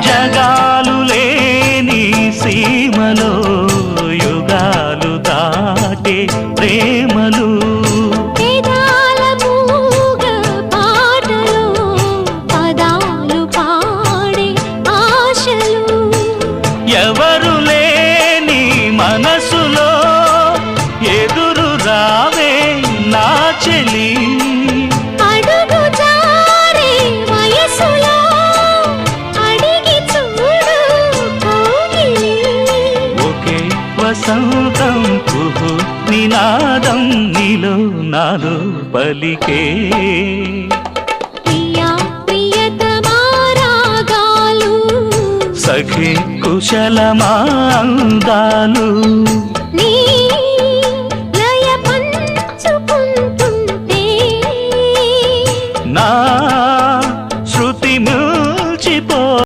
జగాలు లేని సీమలో యుగాలు దాటే ప్రేమలు ఎవరు లేని మనసులో ఎదురు రావే నా చెలి అడుగు జారే వయసులో అడిగి చూడు కోగిలి ఒకే వసంతం కుహు నినాదం నీలో నాలో పలికే ప్రియా ప్రియతమా రాగాలు సఖి కుశలమా అందాలు